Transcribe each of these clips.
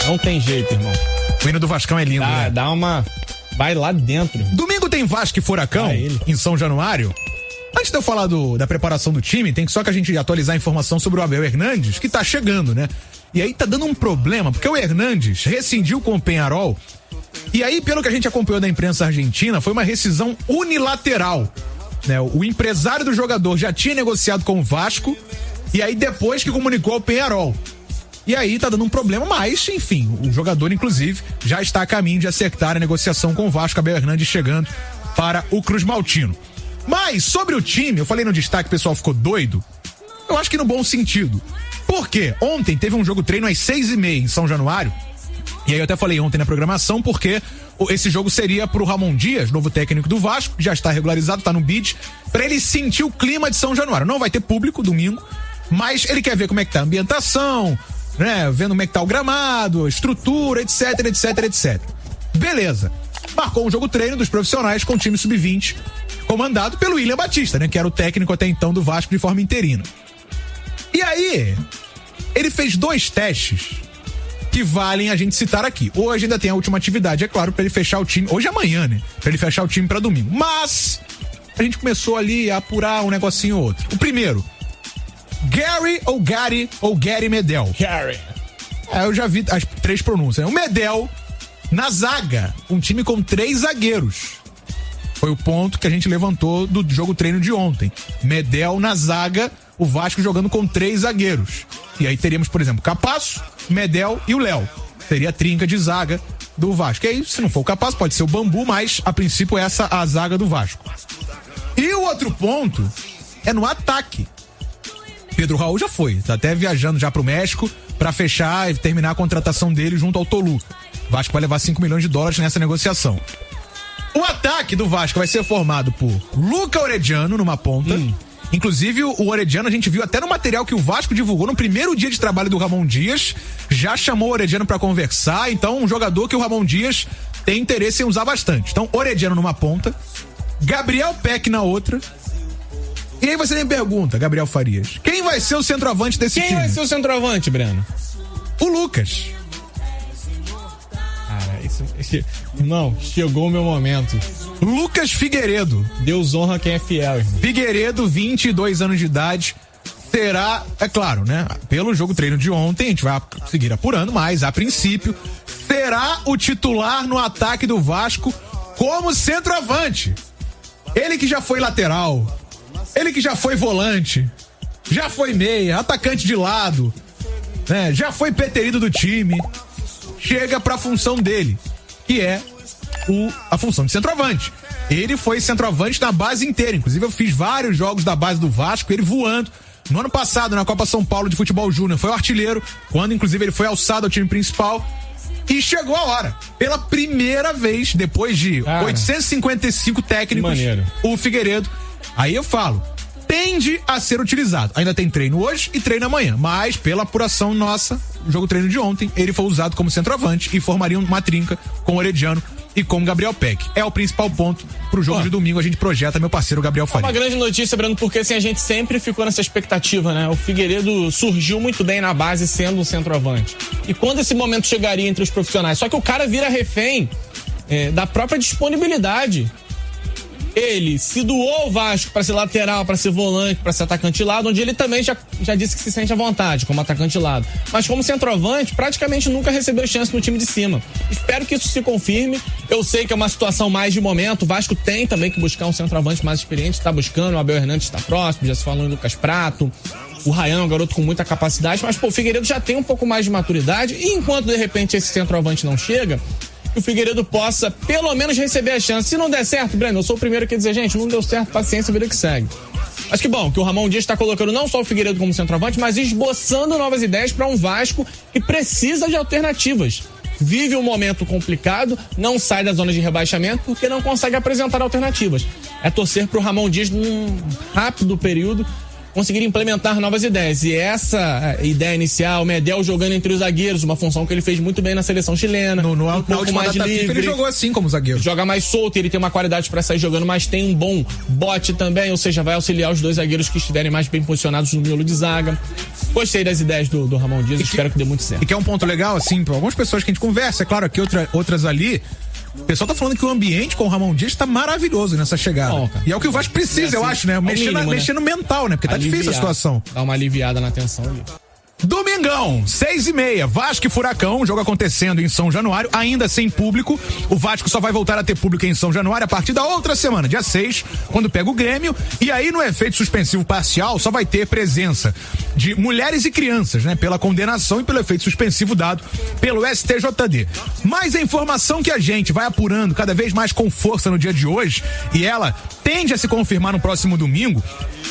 Não tem jeito, irmão. O hino do Vascão é lindo, né? Dá uma... Vai lá dentro. Domingo tem Vasco e Furacão, em São Januário. Antes de eu falar da preparação do time, tem só que a gente atualizar a informação sobre o Abel Hernandes, que tá chegando, né? E aí tá dando um problema, porque o Hernandes rescindiu com o Peñarol. E aí, pelo que a gente acompanhou da imprensa argentina, foi uma rescisão unilateral, né? O empresário do jogador já tinha negociado com o Vasco, e aí depois que comunicou ao Peñarol. E aí tá dando um problema, mas, enfim, o jogador, inclusive, já está a caminho de acertar a negociação com o Vasco. Abel Hernandes chegando para o Cruz Maltino. Mas, sobre o time, eu falei no destaque, o pessoal ficou doido. Eu acho que no bom sentido. Por quê? Ontem teve um jogo treino às 6h30 em São Januário. E aí eu até falei ontem na programação, porque esse jogo seria pro Ramon Dias, novo técnico do Vasco, que já está regularizado, tá no bid, pra ele sentir o clima de São Januário. Não vai ter público domingo, mas ele quer ver como é que tá a ambientação, né? Vendo como é que tá o gramado, estrutura, etc, etc, etc. Beleza. Marcou um jogo treino dos profissionais com o time sub-20, comandado pelo William Batista, né? Que era o técnico até então do Vasco de forma interina. E aí, ele fez 2 testes que valem a gente citar aqui. Hoje ainda tem a última atividade, é claro, pra ele fechar o time. Hoje é amanhã, né? Pra ele fechar o time pra domingo. Mas a gente começou ali a apurar um negocinho ou outro. O primeiro, Gary Medel. Gary. Eu já vi as 3 pronúncias. O Medel na zaga, um time com 3 zagueiros. Foi o ponto que a gente levantou do jogo treino de ontem. Medel na zaga, o Vasco jogando com 3 zagueiros. E aí teríamos, por exemplo, Capasso, Medel e o Léo. Seria a trinca de zaga do Vasco. E aí, se não for o Capasso, pode ser o Bambu, mas a princípio essa a zaga do Vasco. E o outro ponto é no ataque. Pedro Raul já foi, tá até viajando já pro México pra fechar e terminar a contratação dele junto ao Tolu. O Vasco vai levar $5 milhões nessa negociação. O ataque do Vasco vai ser formado por Luca Orediano numa ponta. Inclusive, o Orediano a gente viu até no material que o Vasco divulgou no primeiro dia de trabalho do Ramon Dias. Já chamou o Orediano pra conversar. Então, um jogador que o Ramon Dias tem interesse em usar bastante. Então, Orediano numa ponta, Gabriel Peck na outra. E aí você me pergunta, Gabriel Farias, quem vai ser o centroavante desse time? Quem vai ser o centroavante, Breno? O Lucas. Não, chegou o meu momento. Lucas Figueiredo. Deus honra quem é fiel, irmão. Figueiredo, 22 anos de idade, será, é claro, né? Pelo jogo treino de ontem, a gente vai seguir apurando, mas a princípio, será o titular no ataque do Vasco como centroavante. Ele que já foi lateral, ele que já foi volante, já foi meia, atacante de lado, né? Já foi preterido do time. Chega pra função dele, que é a função de centroavante. Ele foi centroavante na base inteira, inclusive eu fiz vários jogos da base do Vasco, ele voando. No ano passado, na Copa São Paulo de Futebol Júnior, foi o artilheiro, quando inclusive ele foi alçado ao time principal. E chegou a hora, pela primeira vez, depois de 855 técnicos, o Figueiredo, aí eu falo, tende a ser utilizado. Ainda tem treino hoje e treino amanhã, mas pela apuração nossa, o jogo treino de ontem, ele foi usado como centroavante e formaria uma trinca com o Orediano e com o Gabriel Peck. É o principal ponto pro jogo de domingo, a gente projeta meu parceiro Gabriel Faria. Uma grande notícia, Breno, porque assim, a gente sempre ficou nessa expectativa, né? O Figueiredo surgiu muito bem na base sendo um centroavante. E quando esse momento chegaria entre os profissionais? Só que o cara vira refém da própria disponibilidade. Ele se doou ao Vasco para ser lateral, para ser volante, para ser atacante de lado, onde ele também já disse que se sente à vontade como atacante de lado. Mas como centroavante, praticamente nunca recebeu chance no time de cima. Espero que isso se confirme. Eu sei que é uma situação mais de momento. O Vasco tem também que buscar um centroavante mais experiente, está buscando. O Abel Hernandes está próximo, já se falou em Lucas Prato. O Ryan é um garoto com muita capacidade, mas o Figueiredo já tem um pouco mais de maturidade. E enquanto de repente esse centroavante não chega, que o Figueiredo possa, pelo menos, receber a chance. Se não der certo, Breno, eu sou o primeiro que dizer, gente, não deu certo, paciência, vida que segue. Acho que bom, que o Ramon Dias está colocando não só o Figueiredo como centroavante, mas esboçando novas ideias para um Vasco que precisa de alternativas. Vive um momento complicado, não sai da zona de rebaixamento porque não consegue apresentar alternativas. É torcer pro Ramon Dias num rápido período conseguir implementar novas ideias. E essa ideia inicial, o Medel jogando entre os zagueiros, uma função que ele fez muito bem na seleção chilena. Um pouco mais livre. Ele jogou assim como zagueiro. Joga mais solto, ele tem uma qualidade para sair jogando, mas tem um bom bote também, ou seja, vai auxiliar os dois zagueiros que estiverem mais bem posicionados no miolo de zaga. Gostei das ideias do Ramon Dias, espero que dê muito certo. E que é um ponto legal, assim, para algumas pessoas que a gente conversa, é claro que outras ali. O pessoal tá falando que o ambiente com o Ramon Dias tá maravilhoso nessa chegada. E é o que o Vasco precisa, eu acho, né? Mexer no mental, né? Porque tá difícil a situação. Dá uma aliviada na tensão ali. Domingão, 6h30, Vasco e Furacão, jogo acontecendo em São Januário, ainda sem público. O Vasco só vai voltar a ter público em São Januário a partir da outra semana, dia 6, quando pega o Grêmio. E aí, no efeito suspensivo parcial, só vai ter presença de mulheres e crianças, né? Pela condenação e pelo efeito suspensivo dado pelo STJD. Mas a informação que a gente vai apurando cada vez mais com força no dia de hoje, e ela tende a se confirmar no próximo domingo,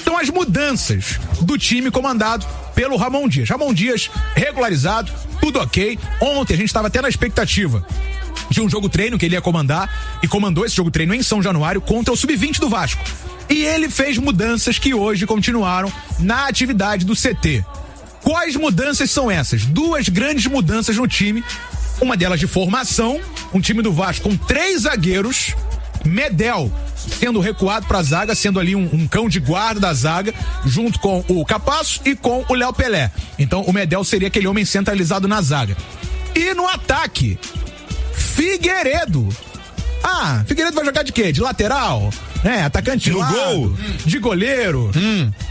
são as mudanças do time comandado pelo Ramon Dias. Ramon Dias regularizado, tudo ok. Ontem a gente estava até na expectativa de um jogo treino que ele ia comandar, e comandou esse jogo treino em São Januário contra o Sub-20 do Vasco. E ele fez mudanças que hoje continuaram na atividade do CT. Quais mudanças são essas? 2 grandes mudanças no time, uma delas de formação, um time do Vasco com 3 zagueiros, Medel sendo recuado pra zaga, sendo ali um cão de guarda da zaga, junto com o Capasso e com o Léo Pelé. Então o Medel seria aquele homem centralizado na zaga. E no ataque, Figueiredo. Figueiredo vai jogar de quê? De lateral? Atacante no lado, gol, de goleiro,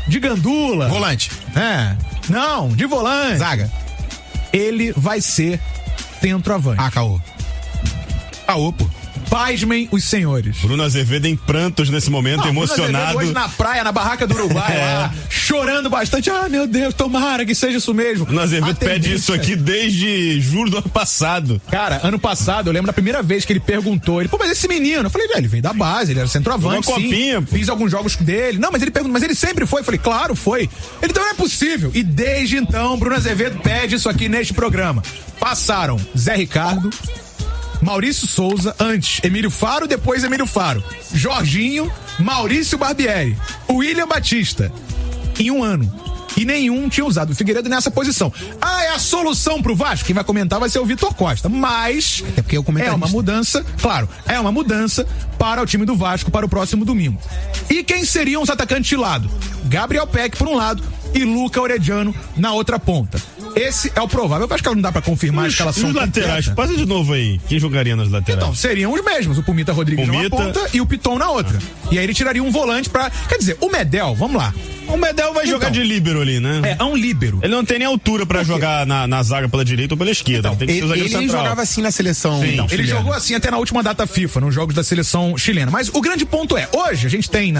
de gandula. Volante. Não, de volante. Zaga. Ele vai ser centroavante. Caô, pô. Pasmem os senhores. Bruno Azevedo em prantos nesse momento, emocionado. Hoje na praia, na barraca do Uruguai, lá, chorando bastante. Meu Deus, tomara que seja isso mesmo. Bruno Azevedo pede isso aqui desde julho do ano passado. Cara, ano passado, eu lembro da primeira vez que ele perguntou, mas esse menino, eu falei, ele veio da base, ele era centroavante, uma copinha, sim. Fiz alguns jogos dele. Não, mas ele perguntou, mas ele sempre foi? Eu falei, claro, foi. Ele, então não é possível. E desde então, Bruno Azevedo pede isso aqui neste programa. Passaram Zé Ricardo, Maurício Souza, antes Emílio Faro, depois Emílio Faro, Jorginho, Maurício Barbieri, William Batista, em um ano. E nenhum tinha usado o Figueiredo nessa posição. É a solução pro Vasco? Quem vai comentar vai ser o Vitor Costa. Mas é uma mudança, claro, é uma mudança para o time do Vasco para o próximo domingo. E quem seriam os atacantes de lado? Gabriel Peck por um lado e Luca Orediano na outra ponta. Esse é o provável. Eu acho que não dá pra confirmar a escalação. Os laterais, passa de novo aí. Quem jogaria nas laterais? Então, seriam os mesmos. O Pumita Rodrigues numa ponta e o Piton na outra. E aí ele tiraria um volante pra... Quer dizer, o Medel, vamos lá. O Medel vai jogar de líbero ali, né? É um líbero. Ele não tem nem altura pra jogar na zaga pela direita ou pela esquerda. Então, tem que ser zagueiro central. Ele jogava assim na seleção. Sim, ele jogou assim até na última data FIFA, nos jogos da seleção chilena. Mas o grande ponto é, hoje a gente tem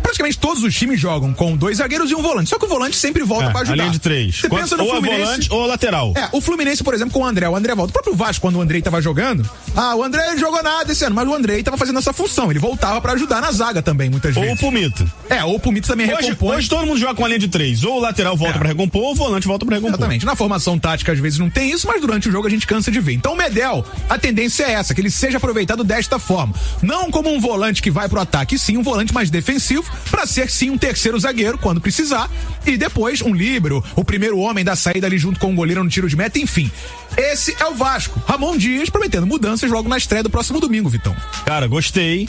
praticamente todos os times jogam com 2 zagueiros e um volante. Só que o volante sempre volta pra ajudar. A linha de 3. Você pensa no ou Fluminense, a volante ou a lateral. O Fluminense, por exemplo, com o André volta. O próprio Vasco, quando o Andrei tava jogando, o André não jogou nada esse ano, mas o Andrei tava fazendo essa função. Ele voltava pra ajudar na zaga também, muitas vezes. Ou o Pumita. Ou o Pumita também recompõe. Hoje todo mundo joga com a linha de 3. Ou o lateral volta pra recompor, ou o volante volta pra recompor. Exatamente. Na formação tática, às vezes não tem isso, mas durante o jogo a gente cansa de ver. Então o Medel, a tendência é essa, que ele seja aproveitado desta forma. Não como um volante que vai pro ataque, sim um volante mais defensivo, pra ser sim um terceiro zagueiro quando precisar, e depois um líbero, o primeiro homem da saída ali junto com o goleiro no tiro de meta, enfim. Esse é o Vasco. Ramon Dias prometendo mudanças logo na estreia do próximo domingo, Vitão. Cara, gostei.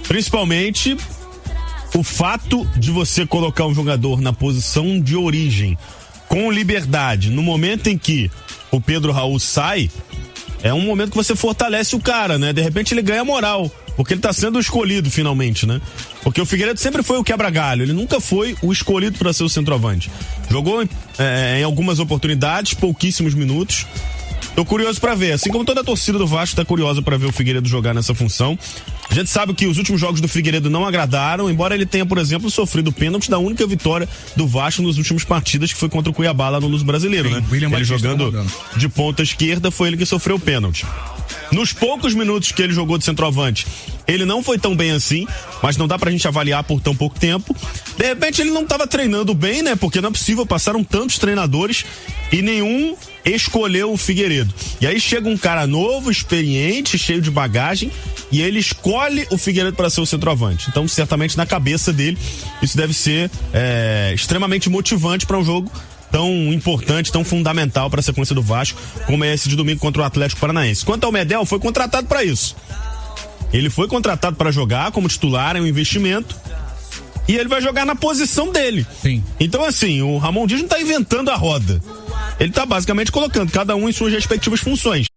Principalmente o fato de você colocar um jogador na posição de origem com liberdade, no momento em que o Pedro Raul sai, é um momento que você fortalece o cara, né? De repente ele ganha moral, porque ele tá sendo escolhido finalmente, né? Porque o Figueiredo sempre foi o quebra-galho, ele nunca foi o escolhido para ser o centroavante. Jogou em algumas oportunidades, pouquíssimos minutos. Tô curioso pra ver, assim como toda a torcida do Vasco tá curiosa pra ver o Figueiredo jogar nessa função. A gente sabe que os últimos jogos do Figueiredo não agradaram, embora ele tenha, por exemplo, sofrido pênalti da única vitória do Vasco nas últimas partidas, que foi contra o Cuiabá lá no Luso Brasileiro, né? Ele jogando de ponta esquerda, foi ele que sofreu o pênalti. Nos poucos minutos que ele jogou de centroavante, ele não foi tão bem assim, mas não dá pra gente avaliar por tão pouco tempo. De repente ele não tava treinando bem, né? Porque não é possível, passaram tantos treinadores e nenhum escolheu o Figueiredo. E aí chega um cara novo, experiente, cheio de bagagem, e ele escolhe o Figueiredo para ser o centroavante. Então, certamente na cabeça dele, isso deve ser extremamente motivante para um jogo tão importante, tão fundamental para a sequência do Vasco, como é esse de domingo contra o Atlético Paranaense. Quanto ao Medel, foi contratado para isso. Ele foi contratado para jogar como titular, é um investimento, e ele vai jogar na posição dele. Sim. Então, assim, o Ramon Dias não tá inventando a roda. Ele tá basicamente colocando cada um em suas respectivas funções.